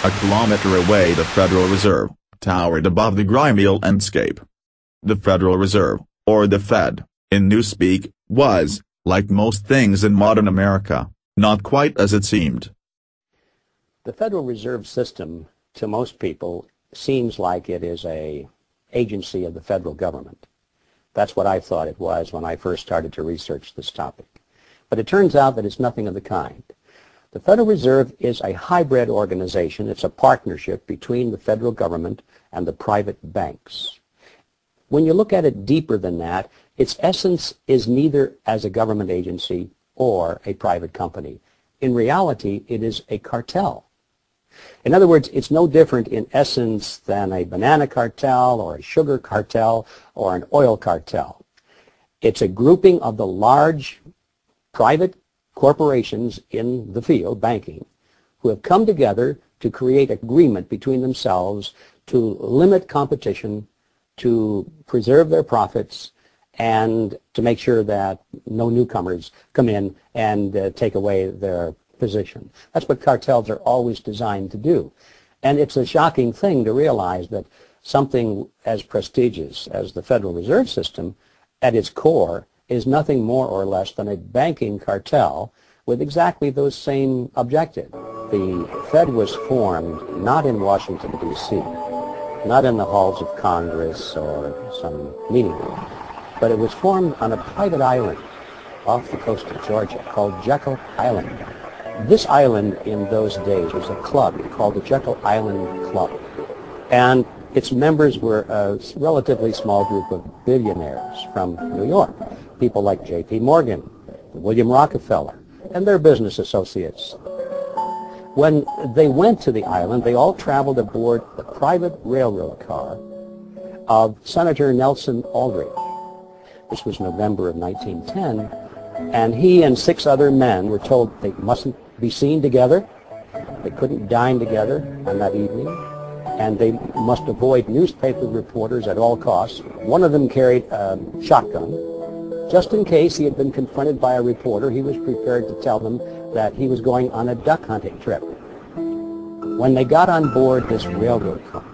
A kilometer away, the Federal Reserve towered above the grimy landscape. The Federal Reserve, or the Fed, in newspeak, was, like most things in modern America, not quite as it seemed. The Federal Reserve System, to most people, seems like it is an agency of the federal government. That's what I thought it was when I first started to research this topic. But it turns out that it's nothing of the kind. The Federal Reserve is a hybrid organization. It's a partnership between the federal government and the private banks. When you look at it deeper than that, its essence is neither as a government agency or a private company. In reality, it is a cartel. In other words, it's no different in essence than a banana cartel or a sugar cartel or an oil cartel. It's a grouping of the large private corporations in the field, banking, who have come together to create agreement between themselves to limit competition, to preserve their profits, and to make sure that no newcomers come in and take away their position. That's what cartels are always designed to do. And it's a shocking thing to realize that something as prestigious as the Federal Reserve System, at its core, is nothing more or less than a banking cartel with exactly those same objectives. The Fed was formed not in Washington, D.C., not in the halls of Congress or some meeting room, but it was formed on a private island off the coast of Georgia called Jekyll Island. This island in those days was a club called the Jekyll Island Club, and its members were a relatively small group of billionaires from New York, people like J.P. Morgan, William Rockefeller, and their business associates. When they went to the island, they all traveled aboard the private railroad car of Senator Nelson Aldrich. This was November of 1910, and he and 6 other men were told they mustn't be seen together, they couldn't dine together on that evening, and they must avoid newspaper reporters at all costs. One of them carried a shotgun. Just in case he had been confronted by a reporter, he was prepared to tell them that he was going on a duck hunting trip. When they got on board this railroad car,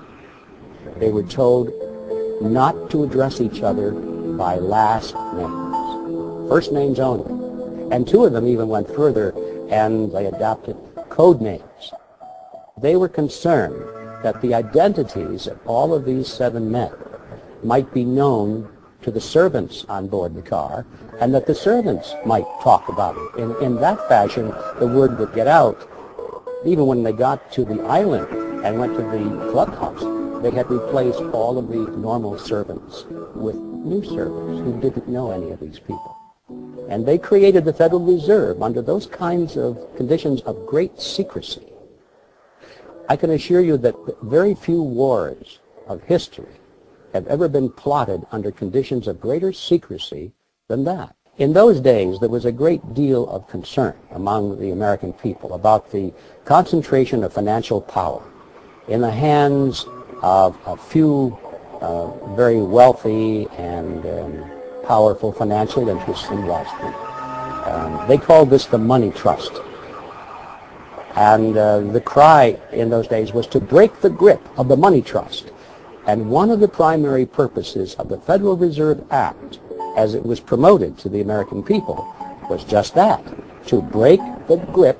they were told not to address each other by last names, first names only. And 2 of them even went further, and they adopted code names. They were concerned that the identities of all of these 7 men might be known to the servants on board the car, and that the servants might talk about it. In that fashion, the word would get out. Even when they got to the island and went to the clubhouse, they had replaced all of the normal servants with new servants who didn't know any of these people. And they created the Federal Reserve under those kinds of conditions of great secrecy. I can assure you that very few wars of history have ever been plotted under conditions of greater secrecy than that. In those days, there was a great deal of concern among the American people about the concentration of financial power in the hands of a few very wealthy and powerful financial interests in Wall Street. They called this the money trust. And the cry in those days was to break the grip of the money trust. And one of the primary purposes of the Federal Reserve Act, as it was promoted to the American people, was just that, to break the grip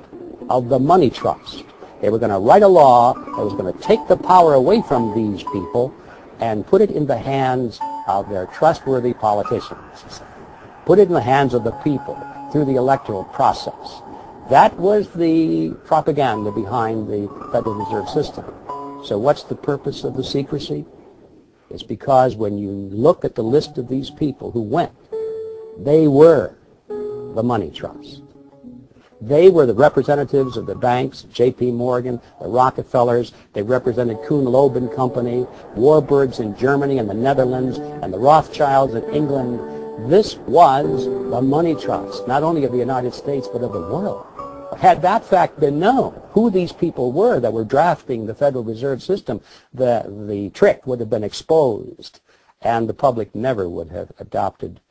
of the money trust. They were going to write a law that was going to take the power away from these people and put it in the hands of their trustworthy politicians, put it in the hands of the people through the electoral process. That was the propaganda behind the Federal Reserve System. So what's the purpose of the secrecy? It's because when you look at the list of these people who went, they were the money trust. They were the representatives of the banks, J.P. Morgan, the Rockefellers. They represented Kuhn Loeb and Company, Warburgs in Germany and the Netherlands, and the Rothschilds in England. This was the money trust, not only of the United States, but of the world. Had that fact been known, who these people were that were drafting the Federal Reserve System, the trick would have been exposed, and the public never would have adopted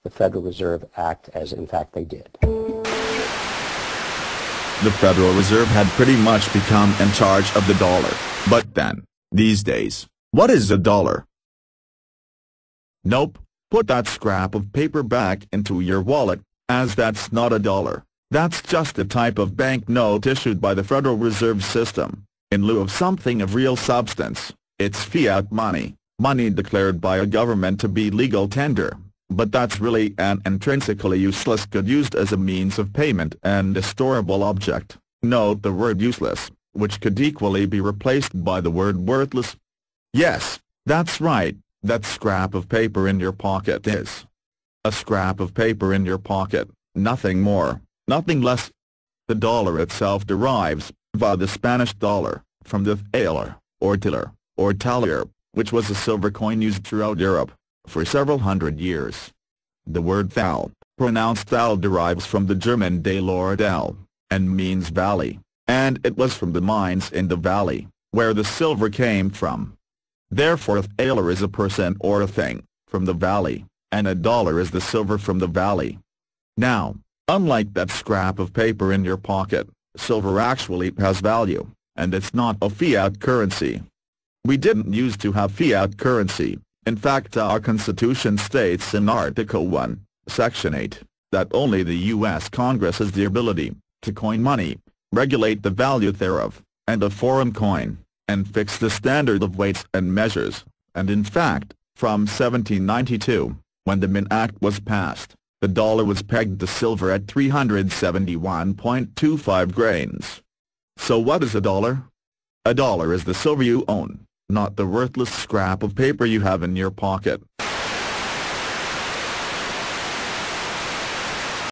the Federal Reserve Act as, in fact, they did. the Federal Reserve had pretty much become in charge of the dollar. But then, these days, what is a dollar? Nope, put that scrap of paper back into your wallet, as that's not a dollar. That's just a type of banknote issued by the Federal Reserve System. In lieu of something of real substance, it's fiat money, money declared by a government to be legal tender, but that's really an intrinsically useless good used as a means of payment and a storable object. Note the word useless, which could equally be replaced by the word worthless. Yes, that's right, that scrap of paper in your pocket is a scrap of paper in your pocket, nothing more, nothing less. The dollar itself derives, via the Spanish dollar, from the thaler, or tiller, or tallier, which was a silver coin used throughout Europe for several hundred years. The word thal, pronounced thal, derives from the German Dalor dal, and means valley, and it was from the mines in the valley, where the silver came from. Therefore a thaler is a person or a thing, from the valley, and a dollar is the silver from the valley. Now, unlike that scrap of paper in your pocket, silver actually has value, and it's not a fiat currency. We didn't used to have fiat currency. In fact, our Constitution states in Article 1, Section 8, that only the U.S. Congress has the ability to coin money, regulate the value thereof, and a foreign coin, and fix the standard of weights and measures, and in fact, from 1792, when the Mint Act was passed, the dollar was pegged to silver at 371.25 grains. So what is a dollar? A dollar is the silver you own, not the worthless scrap of paper you have in your pocket.